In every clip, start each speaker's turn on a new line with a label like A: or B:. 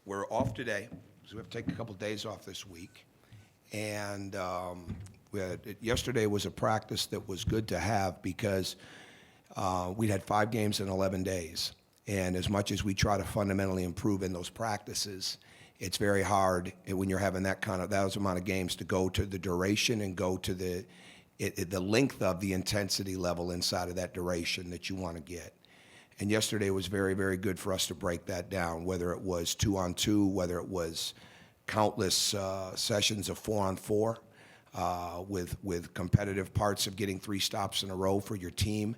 A: we're off today, so we have to take a couple days off this week. And yesterday was a practice that was good to have because we'd had 5 games in 11 days. And as much as we try to fundamentally improve in those practices, it's very hard when you're having that amount of games to go to the duration and go to the length of the intensity level inside of that duration that you want to get. And yesterday was very, very good for us to break that down, whether it was 2-on-2, whether it was countless sessions of 4-on-4, with competitive parts of getting 3 stops in a row for your team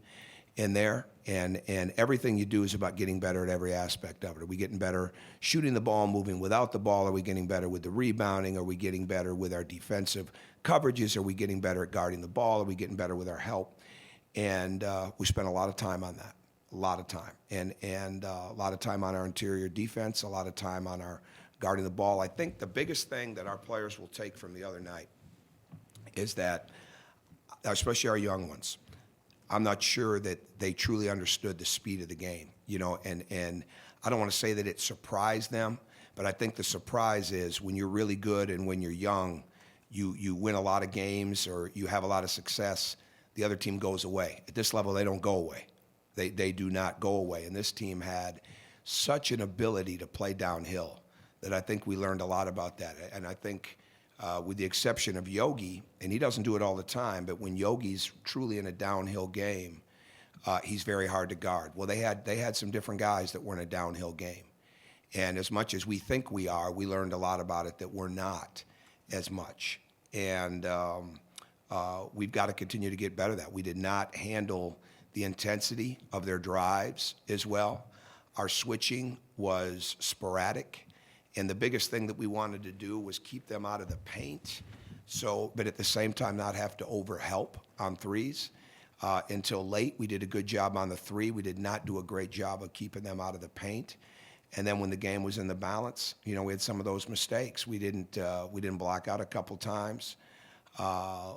A: in there. And everything you do is about getting better at every aspect of it. Are we getting better shooting the ball, moving without the ball? Are we getting better with the rebounding? Are we getting better with our defensive coverages? Are we getting better at guarding the ball? Are we getting better with our help? And we spent a lot of time on that. A lot of time, and a lot of time on our interior defense, a lot of time on our guarding the ball. I think the biggest thing that our players will take from the other night is that, especially our young ones, I'm not sure that they truly understood the speed of the game, and I don't want to say that it surprised them, but I think the surprise is when you're really good and when you're young, you win a lot of games or you have a lot of success, the other team goes away. At this level, they don't go away. They do not go away. And this team had such an ability to play downhill that I think we learned a lot about that. And I think with the exception of Yogi, and he doesn't do it all the time, but when Yogi's truly in a downhill game, he's very hard to guard. Well, they had some different guys that were in a downhill game. And as much as we think we are, we learned a lot about it that we're not as much. And we've got to continue to get better at that. We did not handle the intensity of their drives as well. Our switching was sporadic, and the biggest thing that we wanted to do was keep them out of the paint, but at the same time not have to overhelp on threes. Until late, we did a good job on the 3. We did not do a great job of keeping them out of the paint. And then when the game was in the balance, we had some of those mistakes. We didn't block out a couple times.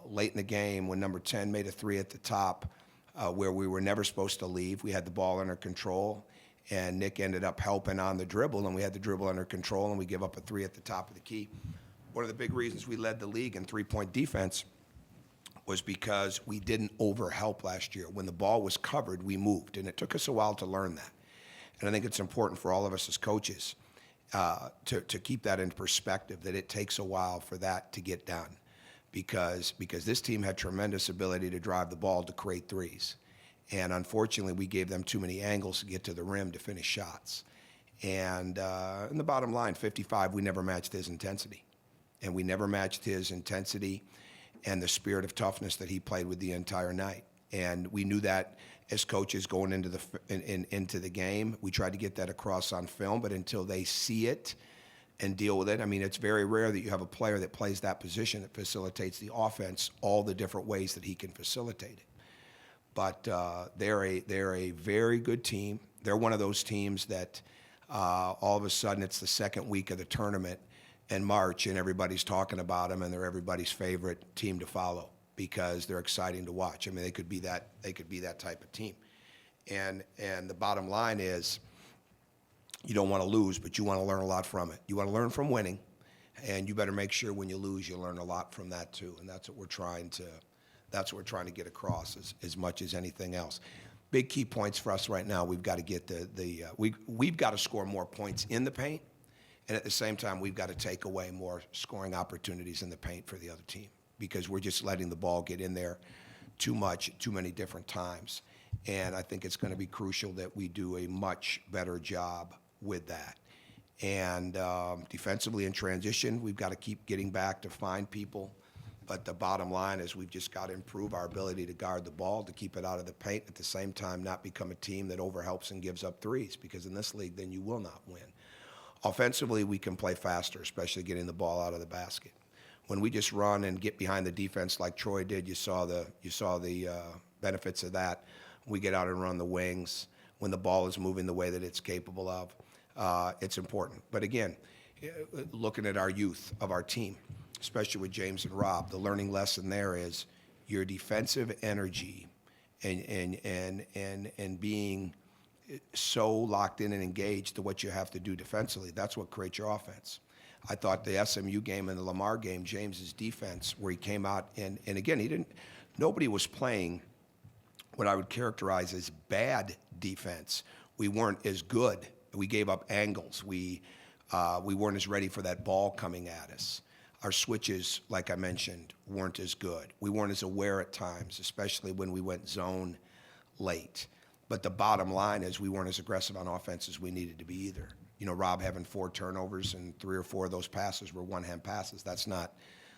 A: Late in the game, when number 10 made a 3 at the top, where we were never supposed to leave. We had the ball under control, and Nick ended up helping on the dribble, and we had the dribble under control, and we give up a 3 at the top of the key. One of the big reasons we led the league in three-point defense was because we didn't overhelp last year. When the ball was covered, we moved, and it took us a while to learn that. And I think it's important for all of us as coaches to keep that in perspective, that it takes a while for that to get done. Because this team had tremendous ability to drive the ball to create threes. And unfortunately, we gave them too many angles to get to the rim to finish shots. And in the bottom line, 55, we never matched his intensity. And we never matched his intensity and the spirit of toughness that he played with the entire night. And we knew that as coaches going into the game. We tried to get that across on film, but until they see it and deal with it. I mean, it's very rare that you have a player that plays that position that facilitates the offense all the different ways that he can facilitate it. But they're a very good team. They're one of those teams that all of a sudden it's the second week of the tournament in March and everybody's talking about them and they're everybody's favorite team to follow because they're exciting to watch. I mean, they could be that type of team. And the bottom line is, you don't want to lose, but you want to learn a lot from it. You want to learn from winning, and you better make sure when you lose, you learn a lot from that too. And that's what we're trying to get across as much as anything else. Big key points for us right now. We've got to get we've got to score more points in the paint, and at the same time, we've got to take away more scoring opportunities in the paint for the other team because we're just letting the ball get in there too much, too many different times. And I think it's going to be crucial that we do a much better job with that. And defensively in transition, we've got to keep getting back to find people. But the bottom line is we've just got to improve our ability to guard the ball, to keep it out of the paint, at the same time not become a team that overhelps and gives up threes, because in this league, then you will not win. Offensively, we can play faster, especially getting the ball out of the basket. When we just run and get behind the defense like Troy did, you saw the benefits of that. We get out and run the wings when the ball is moving the way that it's capable of. It's important. But again, looking at our youth of our team, especially with James and Rob, the learning lesson there is your defensive energy and being so locked in and engaged to what you have to do defensively. That's what creates your offense. I thought the SMU game and the Lamar game, James's defense, where he came out and again, nobody was playing what I would characterize as bad defense. We weren't as good. We gave up angles. We weren't as ready for that ball coming at us. Our switches, like I mentioned, weren't as good. We weren't as aware at times, especially when we went zone late. But the bottom line is we weren't as aggressive on offense as we needed to be either. You know, Rob having 4 turnovers and 3 or 4 of those passes were one-hand passes. That's not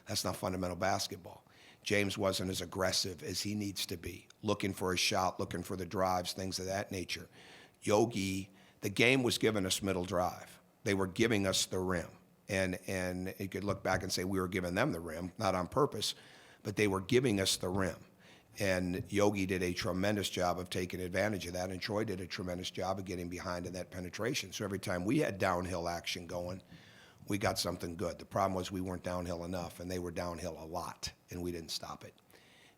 A: fundamental basketball. James wasn't as aggressive as he needs to be, looking for a shot, looking for the drives, things of that nature. Yogi, the game was giving us middle drive. They were giving us the rim. And you could look back and say we were giving them the rim, not on purpose, but they were giving us the rim. And Yogi did a tremendous job of taking advantage of that, and Troy did a tremendous job of getting behind in that penetration. So every time we had downhill action going, we got something good. The problem was we weren't downhill enough, and they were downhill a lot, and we didn't stop it.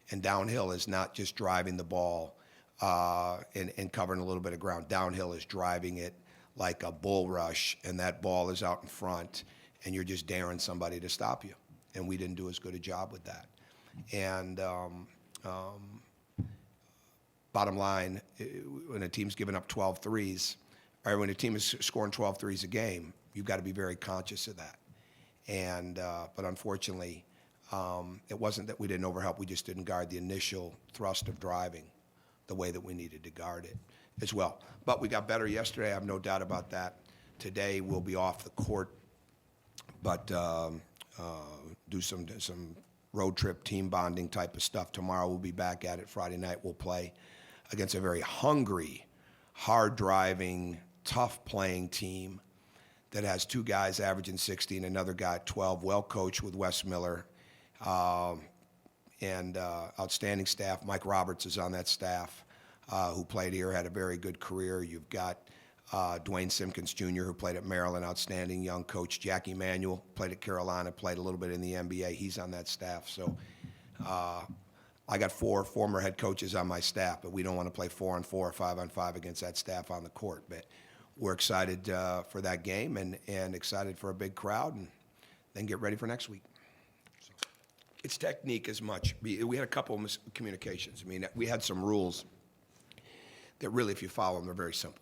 A: And downhill is not just driving the ball and covering a little bit of ground. Downhill is driving it like a bull rush, and that ball is out in front, and you're just daring somebody to stop you. And we didn't do as good a job with that. And bottom line, when a team's giving up 12 threes, or when a team is scoring 12 threes a game, you've got to be very conscious of that. And but unfortunately, it wasn't that we didn't overhelp. We just didn't guard the initial thrust of driving the way that we needed to guard it as well. But we got better yesterday. I have no doubt about that. Today we'll be off the court, but do some road trip team bonding type of stuff. Tomorrow we'll be back at it. Friday night we'll play against a very hungry, hard-driving, tough-playing team that has 2 guys averaging 60 and another guy at 12, well-coached with Wes Miller, and outstanding staff. Mike Roberts is on that staff, who played here, had a very good career. You've got Dwayne Simpkins Jr., who played at Maryland, outstanding young coach. Jack Emanuel played at Carolina, played a little bit in the NBA. He's on that staff. So I got 4 former head coaches on my staff, but we don't want to play 4-on-4 or 5-on-5 against that staff on the court. But we're excited for that game and excited for a big crowd, and then get ready for next week. So it's technique as much. We had a couple of miscommunications. I mean, we had some rules that really, if you follow them, they're very simple.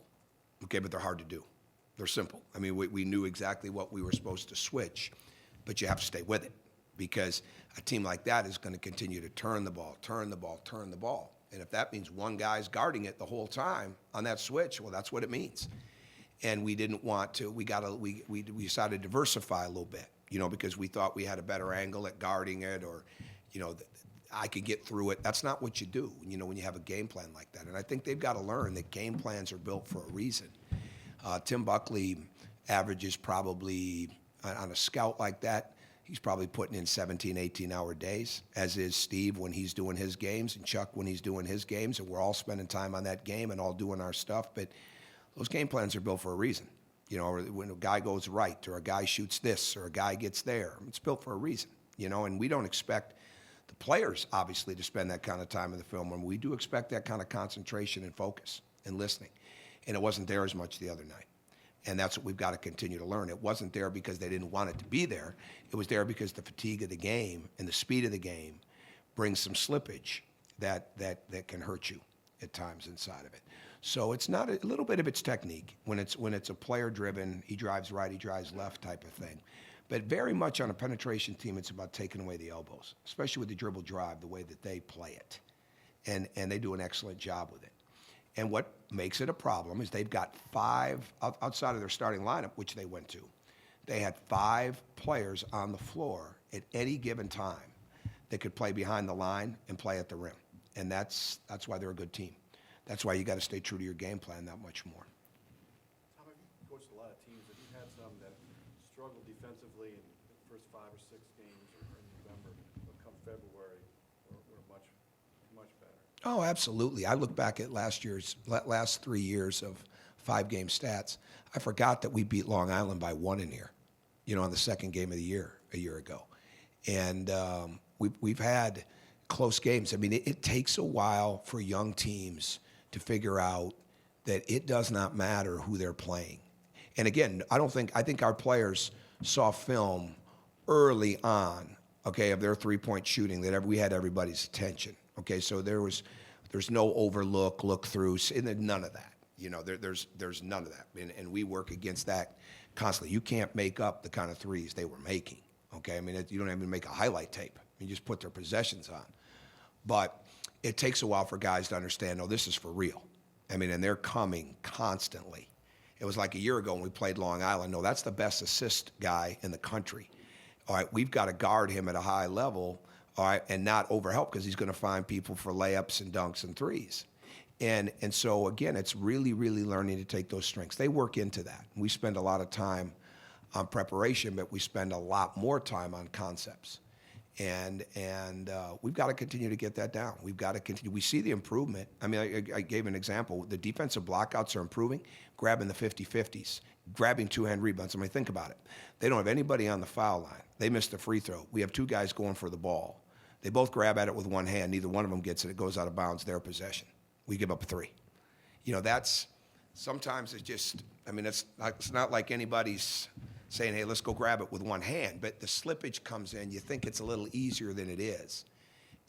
A: Okay, but they're hard to do. They're simple. I mean, we knew exactly what we were supposed to switch, but you have to stay with it, because a team like that is going to continue to turn the ball. And if that means one guy's guarding it the whole time on that switch, well, that's what it means. And we didn't want to. We decided to diversify a little bit, you know, because we thought we had a better angle at guarding it, or, you know, I could get through it. That's not what you do, you know, when you have a game plan like that. And I think they've got to learn that game plans are built for a reason. Tim Buckley averages probably, on a scout like that, he's probably putting in 17, 18-hour days, as is Steve when he's doing his games, and Chuck when he's doing his games, and we're all spending time on that game and all doing our stuff. But those game plans are built for a reason. You know, or when a guy goes right, or a guy shoots this, or a guy gets there, it's built for a reason, you know, and we don't expect the players, obviously, to spend that kind of time in the film room. We do expect that kind of concentration and focus and listening. And it wasn't there as much the other night. And that's what we've got to continue to learn. It wasn't there because they didn't want it to be there. It was there because the fatigue of the game and the speed of the game brings some slippage that can hurt you at times inside of it. So it's not a little bit of its technique when it's a player-driven, he drives right, he drives left type of thing. But very much on a penetration team, it's about taking away the elbows, especially with the dribble drive, the way that they play it. And they do an excellent job with it. And what makes it a problem is they've got 5, outside of their starting lineup, which they went to, they had 5 players on the floor at any given time that could play behind the line and play at the rim. And that's why they're a good team. That's why you got to stay true to your game plan that much more.
B: Tom, have you coached a lot of teams? Have you had some that struggled defensively in the first 5 or 6 games or in November, but come February, we're much better?
A: Oh, absolutely. I look back at last 3 years of 5-game stats. I forgot that we beat Long Island by 1 in here, you know, on the second game of the year a year ago. And we've had close games. I mean, it takes a while for young teams to figure out that it does not matter who they're playing. And again, I think our players saw film early on, okay, of their three-point shooting that we had everybody's attention. Okay, so there's no overlook, look through, and none of that. You know, there's none of that, and we work against that constantly. You can't make up the kind of threes they were making. Okay, I mean, you don't even make a highlight tape. You just put their possessions on. But it takes a while for guys to understand, no, this is for real. I mean, and they're coming constantly. It was like a year ago when we played Long Island. No, that's the best assist guy in the country. All right, we've got to guard him at a high level, all right, and not overhelp because he's going to find people for layups and dunks and threes. And so, again, it's really, really learning to take those strengths. They work into that. We spend a lot of time on preparation, but we spend a lot more time on concepts. And we've got to continue to get that down. We've got to continue. We see the improvement. I mean, I gave an example. The defensive blockouts are improving, grabbing the 50-50s, grabbing two-hand rebounds. I mean, think about it. They don't have anybody on the foul line. They missed the free throw. We have two guys going for the ball. They both grab at it with one hand. Neither one of them gets it. It goes out of bounds, their possession. We give up a three. You know, that's sometimes it's just, I mean, it's not like anybody's saying, hey, let's go grab it with one hand. But the slippage comes in. You think it's a little easier than it is.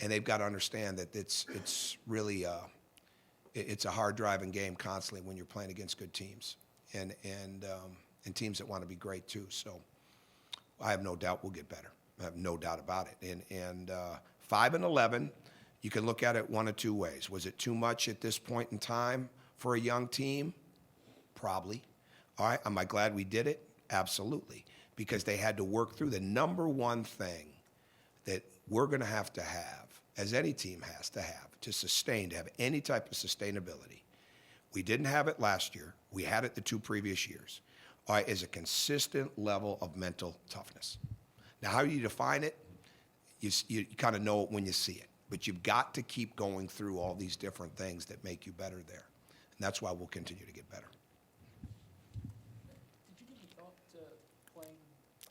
A: And they've got to understand that it's really it's a hard driving game constantly when you're playing against good teams and teams that want to be great too. So I have no doubt we'll get better. I have no doubt about it. And 5-11, you can look at it one of two ways. Was it too much at this point in time for a young team? Probably. All right, am I glad we did it? Absolutely. Because they had to work through the number one thing that we're going to have, as any team has to have, to sustain, to have any type of sustainability. We didn't have it last year. We had it the 2 previous years. All right, is a consistent level of mental toughness. Now, how you define it, you kind of know it when you see it. But you've got to keep going through all these different things that make you better there. And that's why we'll continue to get better.
C: Did you give a thought to playing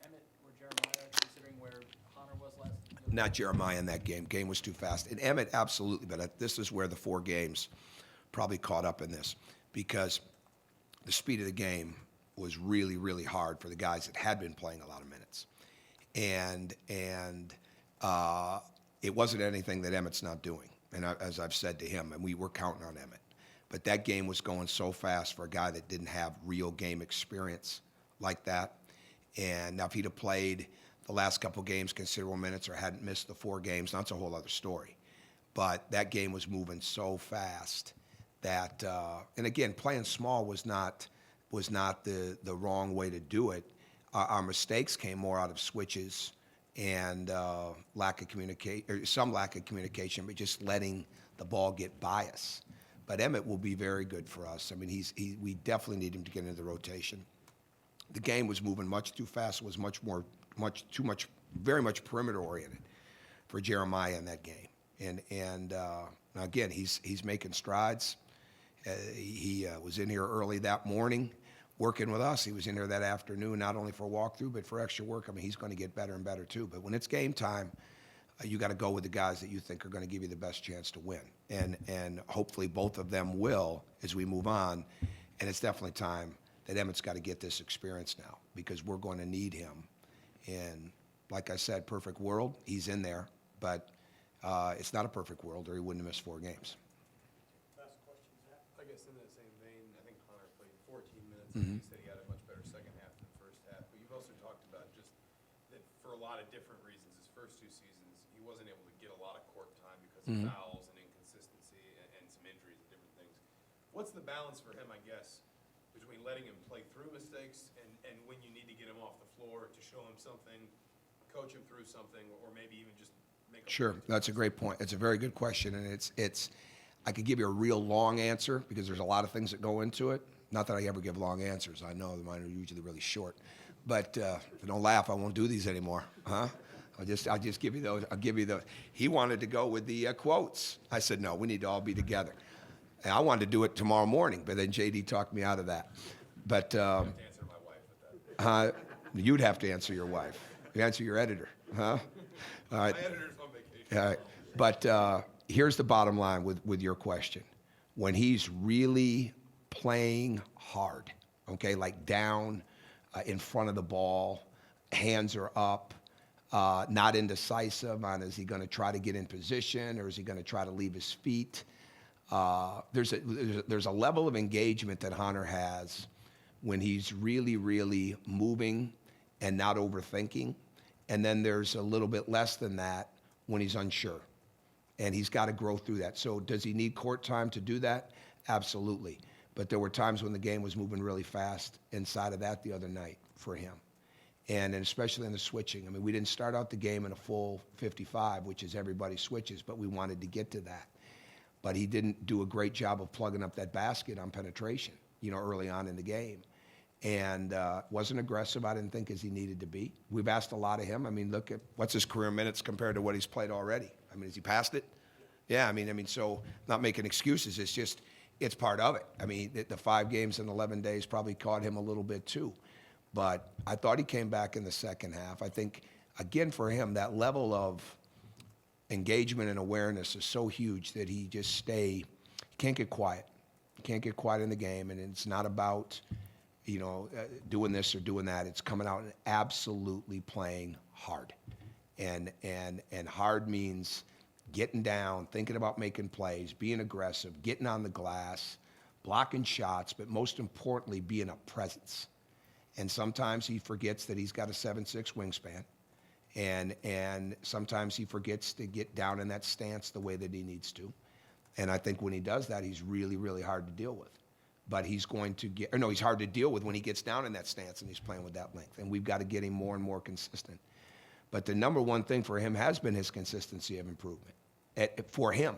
C: Emmett or Jeremiah, considering where Connor was last?
A: Not Jeremiah in that game. Game was too fast. And Emmett, absolutely. But this is where the 4 games probably caught up in this. Because the speed of the game was really, really hard for the guys that had been playing a lot of minutes. And it wasn't anything that Emmett's not doing. And as I've said to him, and we were counting on Emmett. But that game was going so fast for a guy that didn't have real game experience like that. And now if he'd have played the last couple games considerable minutes or hadn't missed the 4 games, that's a whole other story. But that game was moving so fast that, and again, playing small was not the wrong way to do it. Our mistakes came more out of switches and lack of communication, or some lack of communication, but just letting the ball get by us. But Emmett will be very good for us. I mean, we definitely need him to get into the rotation. The game was moving much too fast. It was very much perimeter oriented for Jeremiah in that game. And now again, he's making strides. He was in here early that morning working with us. He was in here that afternoon, not only for a walkthrough, but for extra work. I mean, he's going to get better and better too. But when it's game time, you got to go with the guys that you think are going to give you the best chance to win. And hopefully both of them will as we move on. And it's definitely time that Emmett's got to get this experience now because we're going to need him. And like I said, perfect world, he's in there. But it's not a perfect world or he wouldn't have missed 4 games.
B: Last question, Zach. I guess in that same vein, I think Connor played 14 minutes.
A: Mm-hmm.
B: He said he had a much better second half than first half. But you've also talked about just that for a lot of different reasons, his first 2 seasons, he wasn't able to get a lot of court time because of
A: Mm-hmm.
B: fouls and inconsistency and some injuries and different things. What's the balance for him, I guess, between letting him play through mistakes and when you need to get him off the floor to show him something, coach him through something, or maybe even just make a
A: Sure, that's a great point. It's a very good question, and it's. I could give you a real long answer because there's a lot of things that go into it. Not that I ever give long answers. I know mine are usually really short, but don't laugh. I won't do these anymore, huh? I'll just give you those. I'll give you the. He wanted to go with the quotes. I said no. We need to all be together. And I wanted to do it tomorrow morning, but then JD talked me out of that. But
B: I have to answer my wife with that.
A: you'd have to answer your wife. You answer your editor, huh? All right.
B: My editor's on vacation.
A: All right. But here's the bottom line with your question. When he's really playing hard, okay, like down in front of the ball, hands are up, not indecisive on is he going to try to get in position or is he going to try to leave his feet. There's a level of engagement that Hunter has when he's really, really moving and not overthinking. And then there's a little bit less than that when he's unsure. And he's got to grow through that. So does he need court time to do that? Absolutely. But there were times when the game was moving really fast inside of that the other night for him. And especially in the switching. I mean, we didn't start out the game in a full 55, which is everybody switches, but we wanted to get to that. But he didn't do a great job of plugging up that basket on penetration, early on in the game. And wasn't aggressive, I didn't think, as he needed to be. We've asked a lot of him. I mean, look at what's his career minutes compared to what he's played already. I mean, has he passed it? Yeah, I mean, so not making excuses. It's just, it's part of it. I mean, the 5 games in 11 days probably caught him a little bit too. But I thought he came back in the second half. I think, again, for him, that level of engagement and awareness is so huge that he can't get quiet. He can't get quiet in the game, and it's not about, doing this or doing that. It's coming out and absolutely playing hard. And hard means getting down, thinking about making plays, being aggressive, getting on the glass, blocking shots, but most importantly, being a presence. And sometimes he forgets that he's got a 7'6" wingspan. And sometimes he forgets to get down in that stance the way that he needs to. And I think when he does that, he's really, really hard to deal with. But he's he's hard to deal with when he gets down in that stance and he's playing with that length. And we've got to get him more and more consistent. But the number one thing for him has been his consistency of improvement. For him,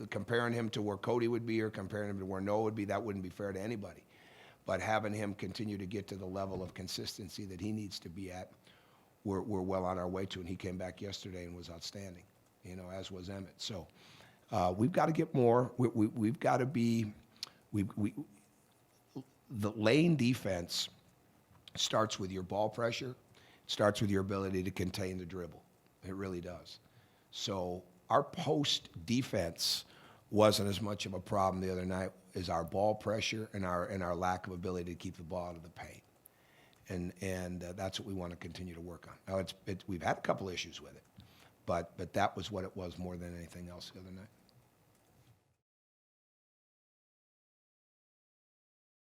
A: comparing him to where Cody would be or comparing him to where Noah would be, that wouldn't be fair to anybody. But having him continue to get to the level of consistency that he needs to be at, we're well on our way to. And he came back yesterday and was outstanding, as was Emmett. So we've got to get more. We've got to be. The lane defense starts with your ball pressure, starts with your ability to contain the dribble. It really does. So our post defense wasn't as much of a problem the other night as our ball pressure and our lack of ability to keep the ball out of the paint. And that's what we want to continue to work on. Now we've had a couple issues with it, but that was what it was more than anything else the other night.